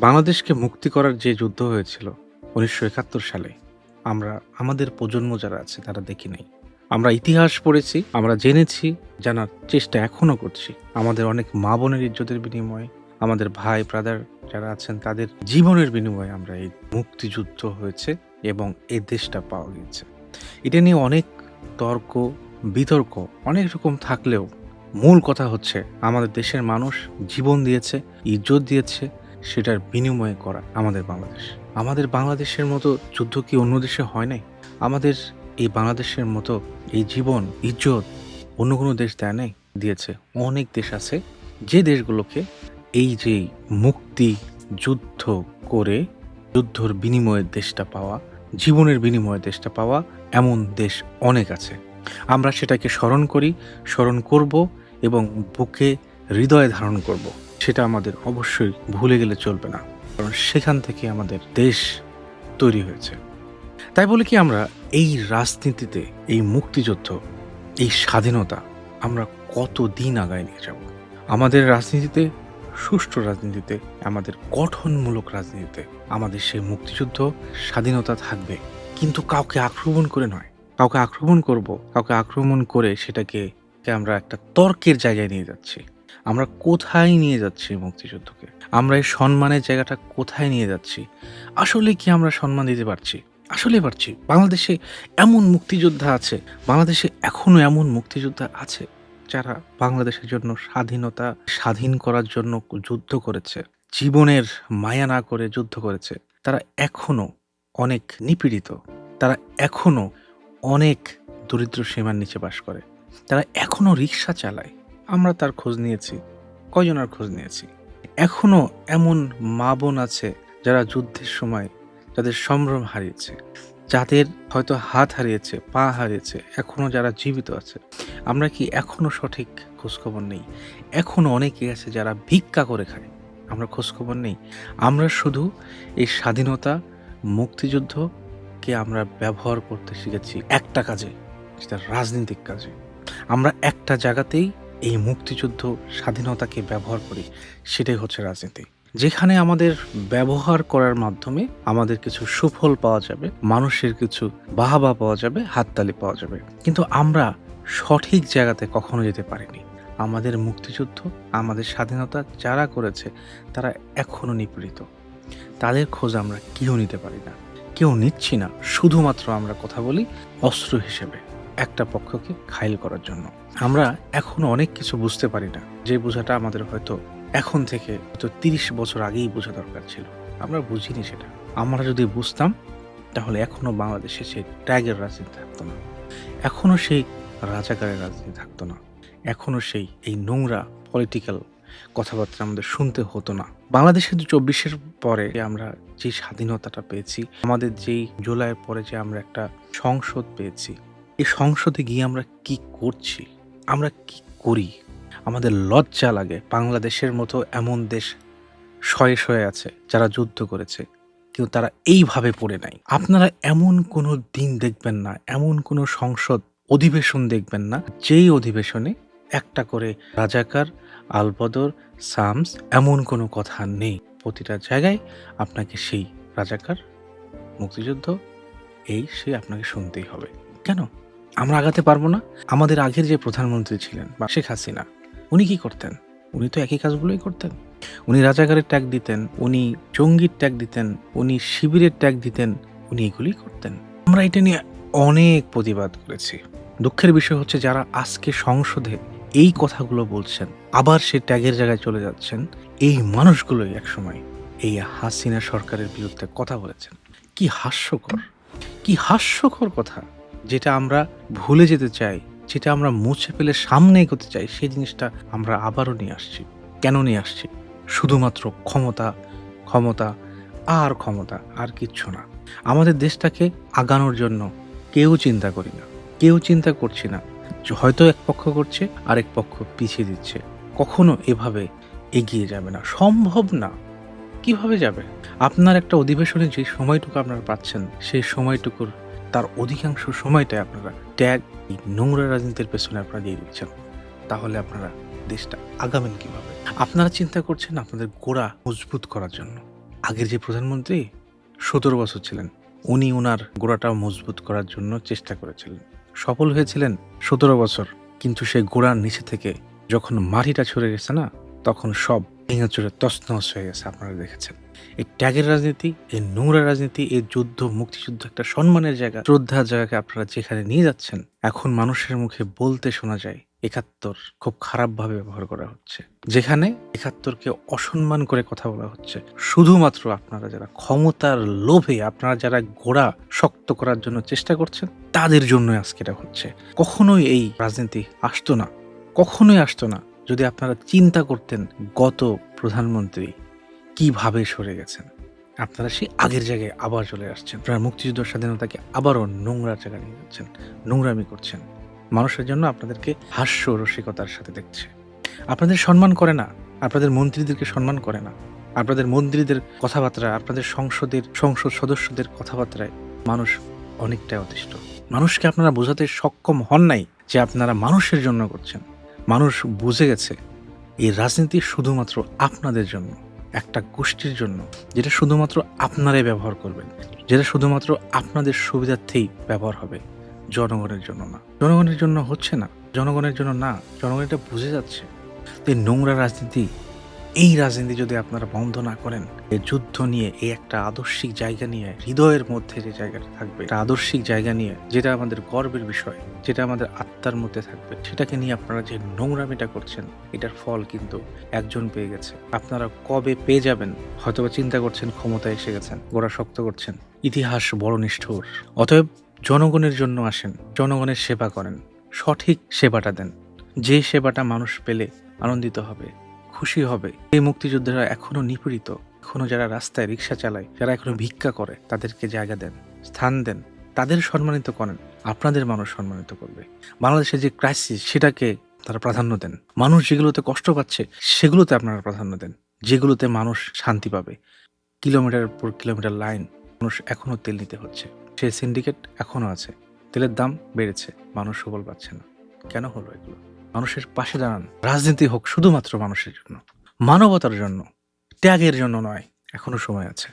বাংলাদেশকে মুক্তি করার যে যুদ্ধ হয়েছিল ১৯৭১ সালে, আমরা আমাদের প্রজন্ম যারা আছে তারা দেখি নাই। আমরা ইতিহাস পড়েছি, আমরা জেনেছি, জানার চেষ্টা এখনো করছি। আমাদের অনেক মা বোনের ইজ্জতের বিনিময়ে, আমাদের ভাই ব্রাদার যারা আছেন তাদের জীবনের বিনিময়ে আমরা এই মুক্তিযুদ্ধ হয়েছে এবং এই দেশটা পাওয়া গিয়েছে। এটা নিয়ে অনেক তর্ক, বিতর্ক অনেক রকম থাকলেও মূল কথা হচ্ছে আমাদের দেশের মানুষ জীবন দিয়েছে, ইজ্জত দিয়েছে, সেটার বিনিময়ে করা আমাদের বাংলাদেশ। আমাদের বাংলাদেশের মতো যুদ্ধ কি অন্য দেশে হয় নাই? আমাদের এই বাংলাদেশের মতো এই জীবন, ইজ্জত অন্য কোনো দেশ দেয় নাই? দিয়েছে। অনেক দেশ আছে যে দেশগুলোকে এই যে মুক্তি যুদ্ধ করে যুদ্ধর বিনিময়ে দেশটা পাওয়া, জীবনের বিনিময়ে দেশটা পাওয়া, এমন দেশ অনেক আছে। আমরা সেটাকে স্মরণ করি, স্মরণ করব এবং বুকে হৃদয়ে ধারণ করব। সেটা আমাদের অবশ্যই ভুলে গেলে চলবে না, কারণ সেখান থেকে আমাদের দেশ তৈরি হয়েছে। তাই বলে কি আমরা এই রাজনীতিতে, এই মুক্তিযুদ্ধ, এই স্বাধীনতা আমরা কতদিন আগায় নিয়ে যাব? আমাদের রাজনীতিতে, সুষ্ঠু রাজনীতিতে, আমাদের গঠনমূলক রাজনীতিতে আমাদের সেই মুক্তিযুদ্ধ, স্বাধীনতা থাকবে, কিন্তু কাউকে আক্রমণ করে নয়। কাউকে আক্রমণ করব, কাউকে আক্রমণ করে সেটাকে আমরা একটা তর্কের জায়গায় নিয়ে যাচ্ছি। আমরা কোথায় নিয়ে যাচ্ছি মুক্তিযুদ্ধকে? আমরা এই সম্মানের জায়গাটা কোথায় নিয়ে যাচ্ছি? আসলে কি আমরা সম্মান দিতে পারছি? আসলে পারছি? বাংলাদেশে এমন মুক্তিযোদ্ধা আছে, বাংলাদেশে এখনো এমন মুক্তিযোদ্ধা আছে যারা বাংলাদেশের জন্য স্বাধীনতা স্বাধীন করার জন্য যুদ্ধ করেছে, জীবনের মায়া না করে যুদ্ধ করেছে। তারা এখনো অনেক নিপীড়িত, তারা এখনো অনেক দরিদ্র সীমার নিচে বাস করে, তারা এখনো রিক্সা চালায়। আমরা তার খোঁজ নিয়েছি, কয়জনের খোঁজ নিয়েছি। এখনো এমন মা বোন আছে যারা যুদ্ধের সময় যাদের সম্ভ্রম হারিয়েছে, যাদের হয়তো হাত হারিয়েছে, পা হারিয়েছে, এখনো যারা জীবিত আছে। আমরা কি এখনো সঠিক খোঁজখবর নেই? এখনো অনেকে আছে যারা ভিক্ষা করে খায়, আমরা খোঁজখবর নেই। আমরা শুধু এই স্বাধীনতা, মুক্তিযুদ্ধকে আমরা ব্যবহার করতে শিখেছি একটা কাজে, সেটা রাজনৈতিক কাজে। আমরা একটা জায়গাতেই এই মুক্তিযুদ্ধ, স্বাধীনতাকে ব্যবহার করি, সেটাই হচ্ছে রাজনীতি। যেখানে আমাদের ব্যবহার করার মাধ্যমে আমাদের কিছু সুফল পাওয়া যাবে, মানুষের কিছু বাহবা পাওয়া যাবে, হাততালি পাওয়া যাবে, কিন্তু আমরা সঠিক জায়গাতে কখনো যেতে পারিনি। আমাদের মুক্তিযুদ্ধ, আমাদের স্বাধীনতা যারা করেছে তারা এখনো নিপীড়িত। তাদের খোঁজ আমরা কেউ নিতে পারি না, কেউ নিচ্ছি না। শুধুমাত্র আমরা কথা বলি অস্ত্র হিসেবে একটা পক্ষকে ঘায়েল করার জন্য। আমরা এখনো অনেক কিছু বুঝতে পারি না, যে বোঝাটা আমাদের হয়তো এখন থেকে হয়তো 30 বছর আগেই বোঝা দরকার ছিল। আমরা বুঝিনি সেটা। আমরা যদি বুঝতাম তাহলে এখনো বাংলাদেশে সেই ট্যাগের রাজনীতি থাকতো না, এখনো সেই রাজাকারের রাজনীতি থাকতো না, এখনো সেই এই নোংরা পলিটিক্যাল কথাবার্তা আমাদের শুনতে হতো না। বাংলাদেশে 24-এর পরে আমরা যে স্বাধীনতাটা পেয়েছি, আমাদের যেই জুলাইয়ের পরে যে আমরা একটা সংসদ পেয়েছি, এই সংসদে গিয়ে আমরা কি করছি, আমরা কি করি? আমাদের লজ্জা লাগে। বাংলাদেশের মতো এমন দেশ শয়ে শয়ে আছে যারা যুদ্ধ করেছে, কিন্তু তারা এইভাবে পড়ে নাই। আপনারা এমন কোনো দিন দেখবেন না, এমন কোনো সংসদ অধিবেশন দেখবেন না যেই অধিবেশনে একটা করে রাজাকার, আলবদর, সামস এমন কোনো কথা নেই। প্রতিটা জায়গায় আপনাকে সেই রাজাকার, মুক্তিযুদ্ধ, এই সে আপনাকে শুনতেই হবে। কেন আমরা আগাতে পারবো না? আমাদের আগের যে প্রধানমন্ত্রী ছিলেন বা শেখ হাসিনা, উনি কি করতেন? উনি তো একই কাজগুলোই করতেন। উনি রাজাকারের ট্যাগ দিতেন, উনি জঙ্গির ট্যাগ দিতেন, উনি শিবিরের ট্যাগ দিতেন, উনি এগুলোই করতেন। আমরা এটা নিয়ে অনেক প্রতিবাদ করেছি। দুঃখের বিষয় হচ্ছে যারা আজকে সংসদে এই কথাগুলো বলছেন, আবার সে ট্যাগের জায়গায় চলে যাচ্ছেন, এই মানুষগুলোই একসময় এই হাসিনা সরকারের বিরুদ্ধে কথা বলেছেন। কি হাস্যকর, কি হাস্যকর কথা! যেটা আমরা ভুলে যেতে চাই, যেটা আমরা মুছে ফেলে সামনে এগোতে চাই, সেই জিনিসটা আমরা আবারও নিয়ে আসছি। কেন নিয়ে আসছি? শুধুমাত্র ক্ষমতা, ক্ষমতা আর ক্ষমতা, আর কিচ্ছু না। আমাদের দেশটাকে আগানোর জন্য কেউ চিন্তা করি না, কেউ চিন্তা করছি না। হয়তো এক পক্ষ করছে, আরেক পক্ষ পিছিয়ে দিচ্ছে। কখনো এভাবে এগিয়ে যাবে না, সম্ভব না। কিভাবে যাবে? আপনার একটা অধিবেশনে যে সময়টুকু আপনারা পাচ্ছেন, সেই সময়টুকুর তার অধিকাংশ সময়টাই আপনারা ট্যাগ, এই নোংরা রাজনীতির পেছনে আপনারা দিয়ে দিচ্ছেন। তাহলে আপনারা দেশটা আগাবেন কিভাবে? আপনারা চিন্তা করছেন আপনাদের গোড়া মজবুত করার জন্য, আগের যে প্রধানমন্ত্রী ১৭ বছর ছিলেন, উনি উনার গোড়াটাও মজবুত করার জন্য চেষ্টা করেছিলেন। সফল হয়েছিলেন ১৭ বছর, কিন্তু সেই গোড়ার নিচে থেকে যখন মাটিটা ছড়ে গেছে না, তখন সব ভেঙে চুরে তছনছ হয়ে গেছে। আপনারা দেখেছেন এই ত্যাগের রাজনীতি, এই নোংরা রাজনীতি, এই যুদ্ধ, মুক্তিযুদ্ধ একটা সম্মানের জায়গা, শ্রদ্ধার জায়গাকে আপনারা যেখানে নিয়ে যাচ্ছেন, এখন মানুষের মুখে বলতে শোনা যায় ৭১ খুব খারাপভাবে ব্যবহার করা হচ্ছে। যেখানে ৭১কে অসম্মান করে কথা বলা হচ্ছে, শুধুমাত্র আপনারা যারা ক্ষমতার লোভে, আপনারা যারা গোড়া শক্ত করার জন্য চেষ্টা করছেন, তাদের জন্য আজকে এটা হচ্ছে। কখনোই এই রাজনীতি আসতো না, কখনোই আসতো না যদি আপনারা চিন্তা করতেন গত প্রধানমন্ত্রী কিভাবে সরে গেছেন। আপনারা সেই আগের জায়গায় আবার চলে আসছেন। আপনারা মুক্তিযুদ্ধ স্বাধীনতাকে আবারও নোংরা জায়গায় নিয়ে যাচ্ছেন, নোংরামি করছেন। মানুষের জন্য আপনাদেরকে হাস্য রসিকতার সাথে দেখছে। আপনাদের সম্মান করে না, আপনাদের মন্ত্রীদেরকে সম্মান করে না। আপনাদের মন্ত্রীদের কথাবার্তা, আপনাদের সংসদ সদস্যদের কথাবার্তায় মানুষ অনেকটাই অতিষ্ঠ। মানুষকে আপনারা বোঝাতে সক্ষম হন নাই যে আপনারা মানুষের জন্য করছেন। মানুষ বুঝে গেছে এই রাজনীতি শুধুমাত্র আপনাদের জন্য, একটা গোষ্ঠীর জন্য, যেটা শুধুমাত্র আপনারাই ব্যবহার করবেন, যেটা শুধুমাত্র আপনাদের সুবিধার্থেই ব্যবহার হবে, জনগণের জন্য না। জনগণের জন্য হচ্ছে না, জনগণের জন্য না, জনগণ এটা বুঝে যাচ্ছে। তো এই নোংরা রাজনীতি, এই রাজনীতি যদি আপনারা বন্ধ না করেন, এই যুদ্ধ নিয়ে, এই একটা আদর্শিক জায়গা নিয়ে, হৃদয়ের মধ্যে যে জায়গাটা থাকবে, একটা আদর্শিক জায়গা নিয়ে, যেটা আমাদের গর্বের বিষয়, যেটা আমাদের আত্মার মধ্যে থাকবে, সেটাকে নিয়ে আপনারা যে নোংরামিটা করছেন, এটার ফল কিন্তু একজন পেয়ে গেছে। আপনারা কবে পেয়ে যাবেন হয়তোবা চিন্তা করছেন, ক্ষমতায় এসে গেছেন, গোড়া শক্ত করছেন। ইতিহাস বড় নিষ্ঠুর। অতএব জনগণের জন্য আসেন, জনগণের সেবা করেন, সঠিক সেবাটা দেন, যে সেবাটা মানুষ পেলে আনন্দিত হবে, খুশি হবে। এই মুক্তিযোদ্ধারা এখনো নিপীড়িত, এখনো যারা রাস্তায় রিক্সা চালায়, যারা এখনো ভিক্ষা করে, তাদেরকে জায়গা দেন, স্থান দেন, তাদের সম্মানিত করেন। আপনাদের মানুষ সম্মানিত করবে। বাংলাদেশের যে ক্রাইসিস, সেটাকে তারা প্রাধান্য দেন। মানুষ যেগুলোতে কষ্ট পাচ্ছে, সেগুলোতে আপনারা প্রাধান্য দেন, যেগুলোতে মানুষ শান্তি পাবে। কিলোমিটারের পর কিলোমিটার লাইন, মানুষ এখনো তেল নিতে হচ্ছে, সেই সিন্ডিকেট এখনো আছে, তেলের দাম বেড়েছে, মানুষ সুফল পাচ্ছে না। কেন হলো এগুলো? মানুষের পাশে দাঁড়ান। রাজনীতি হোক শুধুমাত্র মানুষের জন্য, মানবতার জন্য, ত্যাগের জন্য নয়। এখনো সময় আছে।